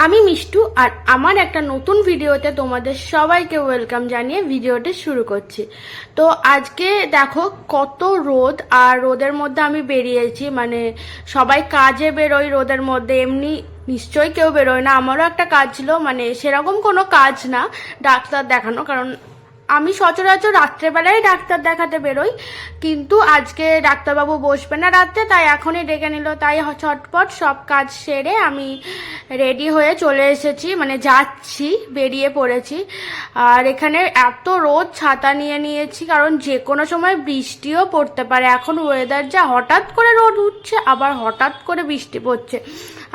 আমি মিষ্টু আর আমার একটা নতুন ভিডিওতে তোমাদের সবাইকে ওয়েলকাম জানিয়ে ভিডিওটি শুরু করছি। তো আজকে দেখো কত রোদ, আর রোদের মধ্যে আমি বেরিয়েছি, মানে সবাই কাজে বেরোয় রোদের মধ্যে, এমনি নিশ্চয়ই কেউ বেরোয় না। আমারও একটা কাজ ছিল, মানে সেরকম কোনো কাজ না, ডাক্তার দেখানো, কারণ আমি সচরাচর রাত্রেবেলায় ডাক্তার দেখাতে বেরোই, কিন্তু আজকে ডাক্তারবাবু বসবে না রাত্রে, তাই এখনই ডেকে নিল, তাই ছটপট সব কাজ সেরে আমি রেডি হয়ে চলে এসেছি, মানে যাচ্ছি, বেরিয়ে পড়েছি। আর এখানে এত রোদ, ছাতা নিয়ে নিয়েছি, কারণ যে কোনো সময় বৃষ্টিও পড়তে পারে। এখন ওয়েদার যা, হঠাৎ করে রোদ উঠছে আবার হঠাৎ করে বৃষ্টি পড়ছে,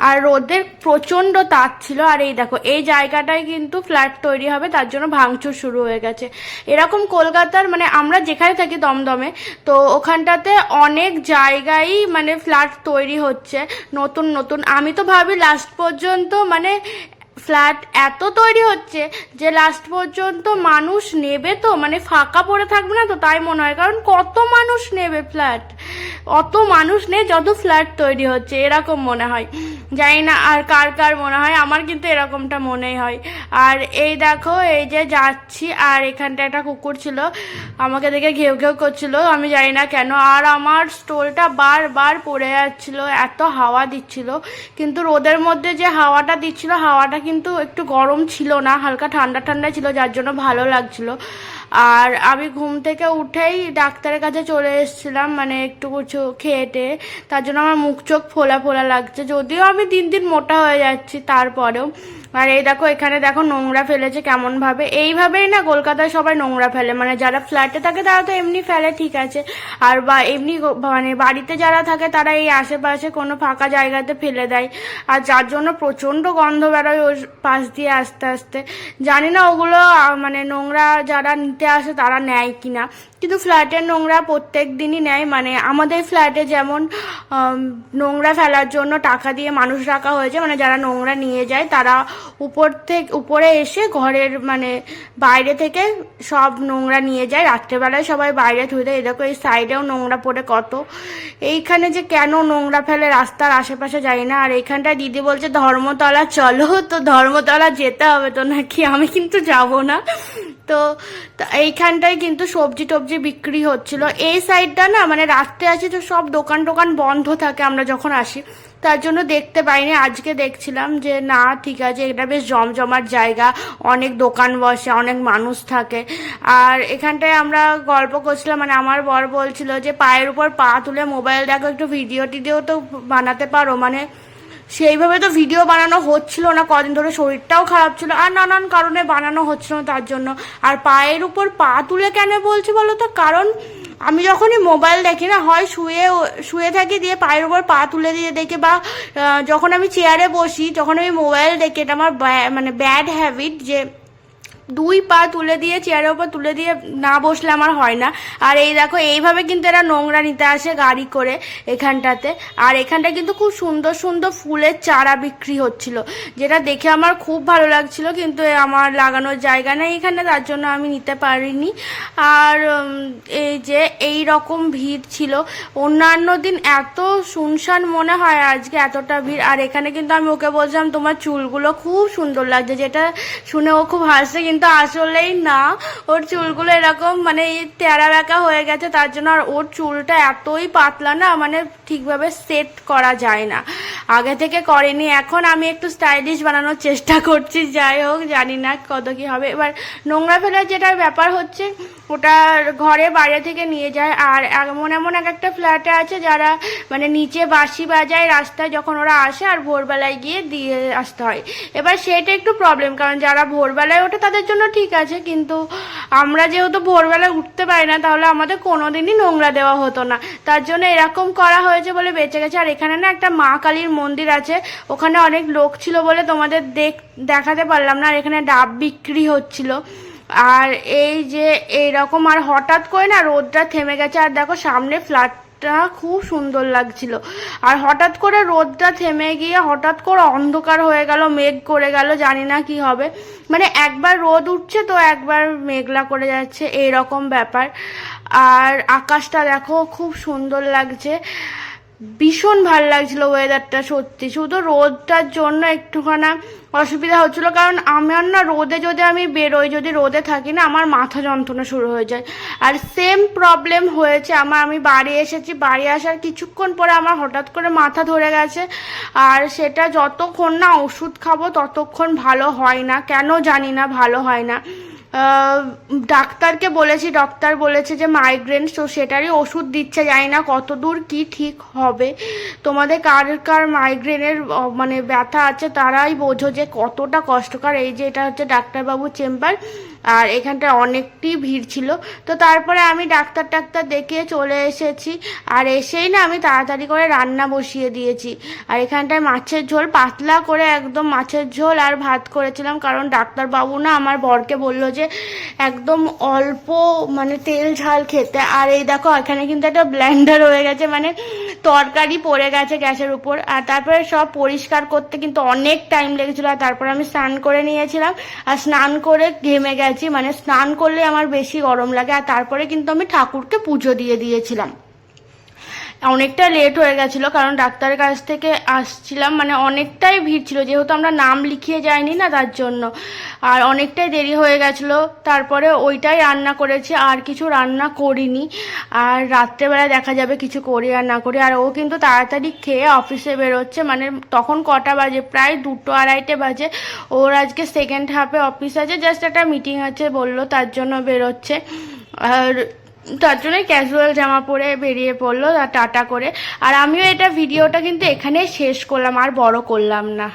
আর রোদের প্রচণ্ড তাপ ছিল। আর এই দেখো, এই জায়গাটায় কিন্তু ফ্ল্যাট তৈরি হবে, তার জন্য ভাঙচুর শুরু হয়ে গেছে। এরকম কলকাতার, মানে আমরা যেখানে থাকি দমদমে, তো ওখানটাতে অনেক জায়গায় মানে ফ্ল্যাট তৈরি হচ্ছে নতুন নতুন। আমি তো ভাবি লাস্ট পর্যন্ত মানে ফ্ল্যাট এত তৈরি হচ্ছে যে লাস্ট পর্যন্ত মানুষ নেবে, তো মানে ফাঁকা পড়ে থাকবে না তো, তাই মনে হয়। কারণ কত মানুষ নেবে ফ্ল্যাট, অত মানুষ নেই যত ফ্ল্যাট তৈরি হচ্ছে, এরকম মনে হয়। জানি না আর কার কার মনে হয়, আমার কিন্তু এরকমটা মনেই হয়। আর এই দেখো, এই যে যাচ্ছি, আর এখানটা একটা কুকুর ছিল, আমাকে দেখে ঘেউ ঘেউ করছিল, আমি জানি না কেন। আর আমার স্টোলটা বারবার পড়ে যাচ্ছিল, এত হাওয়া দিচ্ছিল, কিন্তু রোদের মধ্যে যে হাওয়াটা দিচ্ছিল, হাওয়াটা কিন্তু একটু গরম ছিল না, হালকা ঠান্ডা ঠান্ডা ছিল, যার জন্য ভালো লাগছিল। আর আমি ঘুম থেকে উঠেই ডাক্তারের কাছে চলে এসেছিলাম, মানে একটু কিছু খেয়ে, তার জন্য আমার মুখ চোখ ফোলা ফোলা লাগছে, যদিও আমি দিন দিন মোটা হয়ে যাচ্ছি তারপরেও। আর এই দেখো, এখানে দেখো নোংরা ফেলেছে কেমন ভাবে, এইভাবেই না কলকাতায় সবাই নোংরা ফেলে, মানে যারা ফ্ল্যাটে থাকে তারা তো এমনি ফেলে, ঠিক আছে, আর বা এমনি মানে বাড়িতে যারা থাকে তারা এই আশেপাশে কোনো ফাঁকা জায়গাতে ফেলে দেয়, আর যার জন্য প্রচণ্ড গন্ধ বেরোয় ওর পাশ দিয়ে আস্তে আস্তে। জানি না ওগুলো মানে নোংরা যারা নিতে আসে তারা নেয় কিনা, কিন্তু ফ্ল্যাটের নোংরা প্রত্যেক দিনই নেয়। মানে আমাদের ফ্ল্যাটে যেমন নোংরা ফেলার জন্য টাকা দিয়ে মানুষ রাখা হয়েছে, মানে যারা নোংরা নিয়ে যায় তারা উপরে এসে ঘরের মানে বাইরে থেকে সব নোংরা নিয়ে যায়, রাত্রেবেলায় সবাই বাইরে ধুয়ে দেয়। দেখো এই সাইডেও নোংরা পড়ে কত, এইখানে যে কেন নোংরা ফেলে রাস্তার আশেপাশে যাই না। আর এইখানটায় দিদি বলছে ধর্মতলা চলো, তো ধর্মতলা যেতে হবে তো নাকি, আমি কিন্তু যাব না। তো এইখানটায় কিন্তু সবজি টবজি বিক্রি হচ্ছিল, এই সাইডটা না মানে রাত্রে আসি তো সব দোকান টোকান বন্ধ থাকে আমরা যখন আসি, তার জন্য দেখতে পাইনি। আজকে দেখছিলাম যে না ঠিক আছে, এটা বেশ জমজমাট জায়গা, অনেক দোকান বসে, অনেক মানুষ থাকে। আর এখানটায় আমরা গল্প করছিলাম, মানে আমার বর বলছিল যে পায়ের উপর পা তুলে মোবাইল দেখো, একটু ভিডিও টিডিও তো বানাতে পারো, মানে সেইভাবে তো ভিডিও বানানো হচ্ছিল না কদিন ধরে, শরীরটাও খারাপ ছিল, আর নানান কারণে বানানো হচ্ছিল না তার জন্য। আর পায়ের উপর পা তুলে কেন বলছি বলো তো, কারণ আমি যখনই মোবাইল দেখি না, হয় শুয়ে থাকি, দিয়ে পায়ের উপর পা তুলে দিয়ে দেখি, বা যখন আমি চেয়ারে বসি যখন আমি মোবাইল দেখি, এটা আমার মানে ব্যাড হ্যাবিট, যে দুই পা তুলে দিয়ে চেয়ারের উপর তুলে দিয়ে না বসলে আমার হয় না। আর এই দেখো, এইভাবে কিন্তু এরা নোংরা নিতে আসে গাড়ি করে এখানটাতে। আর এখানটা কিন্তু খুব সুন্দর সুন্দর ফুলের চারা বিক্রি হচ্ছিল, যেটা দেখে আমার খুব ভালো লাগছিল, কিন্তু আমার লাগানোর জায়গা নেই এখানে, তার জন্য আমি নিতে পারিনি। আর এই যে এই রকম ভিড় ছিল, অন্যান্য দিন এত শুনশান মনে হয়, আজকে এতটা ভিড়। আর এখানে কিন্তু আমি ওকে বলছিলাম তোমার চুলগুলো খুব সুন্দর লাগছে, যেটা শুনে ও খুব হাসছে, কিন্তু আসলেই না, ওর চুলগুলো এরকম মানে তেরা বেঁকা হয়ে গেছে, তার জন্য। আর ওর চুলটা এতই পাতলা না, মানে ঠিকভাবে সেট করা যায় না, আগে থেকে করেনি। এখন আমি একটু স্টাইলিশ বানানোর চেষ্টা করছি, যাই হোক জানি না কত কি হবে। এবার নোংরা ফেলার যেটার ব্যাপার হচ্ছে, ওটা ঘরে বাইরে থেকে নিয়ে যায়। আর এমন এমন এক একটা ফ্ল্যাটে আছে যারা মানে নিচে বাঁশি বাজায় রাস্তায় যখন ওরা আসে, আর ভোরবেলায় গিয়ে দিয়ে আসতে হয়। এবার সেটা একটু প্রবলেম, কারণ যারা ভোরবেলায় ওঠে তাদের জন্য ঠিক আছে, কিন্তু আমরা যেহেতু ভোরবেলায় উঠতে পারি না, তাহলে আমাদের কোনোদিনই নোংরা দেওয়া হতো না, তার জন্য এরকম করা হয়েছে বলে বেঁচে গেছে। আর এখানে না একটা মা কালীর মন্দির আছে, ওখানে অনেক লোক ছিল বলে তোমাদের দেখাতে পারলাম না। আর এখানে ডাব বিক্রি হচ্ছিল। আর এই যে এইরকম, আর হঠাৎ করে না রোদটা থেমে গেছে, আর দেখো সামনে ফ্ল্যাটটা খুব সুন্দর লাগছিল, আর হঠাৎ করে রোদটা থেমে গিয়ে হঠাৎ করে অন্ধকার হয়ে গেল, মেঘ করে গেল, জানি না কি হবে, মানে একবার রোদ উঠছে তো একবার মেঘলা করে যাচ্ছে, এইরকম ব্যাপার। আর আকাশটা দেখো খুব সুন্দর লাগছে, ভীষণ ভাল লাগছিল ওয়েদারটা, সত্যি। শুধু রোদটার জন্য একটুখানা অসুবিধা হচ্ছিল, কারণ আমার না রোদে যদি আমি বেরোই, যদি রোদে থাকি না, আমার মাথা যন্ত্রণা শুরু হয়ে যায়। আর সেম প্রবলেম হয়েছে আমার, আমি বাড়ি এসেছি, বাড়ি আসার কিছুক্ষণ পরে আমার হঠাৎ করে মাথা ধরে গেছে। আর সেটা যতক্ষণ না ওষুধ খাবো ততক্ষণ ভালো হয় না, কেন জানি না ভালো হয় না। ডাক্তারকে বলেছি, ডক্টর বলেছে যে মাইগ্রেন, তো সেটারই ওষুধ দিচ্ছে, জানি না কতদূর কি ঠিক হবে। তোমাদের কার কার মাইগ্রেনের মানে ব্যথা আছে তারাই বোঝো যে কতটা কষ্টকর। এই যে এটা হচ্ছে ডাক্তারবাবুর চেম্বার, আর এখানটায় অনেকটি ভিড় ছিল। তো তারপরে আমি ডাক্তার দেখিয়ে চলে এসেছি। আর এসেই না আমি তাড়াতাড়ি করে রান্না বসিয়ে দিয়েছি। আর এখানটায় মাছের ঝোল, পাতলা করে একদম মাছের ঝোল আর ভাত করেছিলাম, কারণ ডাক্তারবাবু না আমার বরকে বললো যে একদম অল্প মানে তেল ঝাল খেতে। আর এই দেখো এখানে কিন্তু একটা ব্লেন্ডার হয়ে গেছে, মানে তরকারি পড়ে গেছে গ্যাসের উপর। আর তারপরে সব পরিষ্কার করতে কিন্তু অনেক টাইম লেগেছিল। আর তারপরে আমি স্নান করে নিয়েছিলাম, আর স্নান করে ঘেমে গেছি, মানে স্নান করলে আমার বেশি গরম লাগে। আর তারপরে কিন্তু আমি ঠাকুরকে পুজো দিয়ে দিয়েছিলাম। অনেকটা লেট হয়ে গেছিলো, কারণ ডাক্তারের কাছ থেকে আসছিলাম, মানে অনেকটাই ভিড় ছিল, যেহেতু আমরা নাম লিখিয়ে যাইনি না, তার জন্য। আর অনেকটাই দেরি হয়ে গেছিলো। তারপরে ওইটাই রান্না করেছি, আর কিছু রান্না করিনি। আর রাত্রেবেলা দেখা যাবে কিছু করি আর না করি। আর ও কিন্তু তাড়াতাড়ি খেয়ে অফিসে বেরোচ্ছে, মানে তখন কটা বাজে, প্রায় 2-2:30 বাজে। ওর আজকে সেকেন্ড হাফে অফিস আছে, জাস্ট একটা মিটিং আছে বললো, তার জন্য বেরোচ্ছে। আর তার জন্য ক্যাজুয়াল জামা পরে বেরিয়ে পড়লো টাটা করে। আর আমিও এটা ভিডিওটা কিন্তু এখানেই শেষ করলাম, আর বড় করলাম না।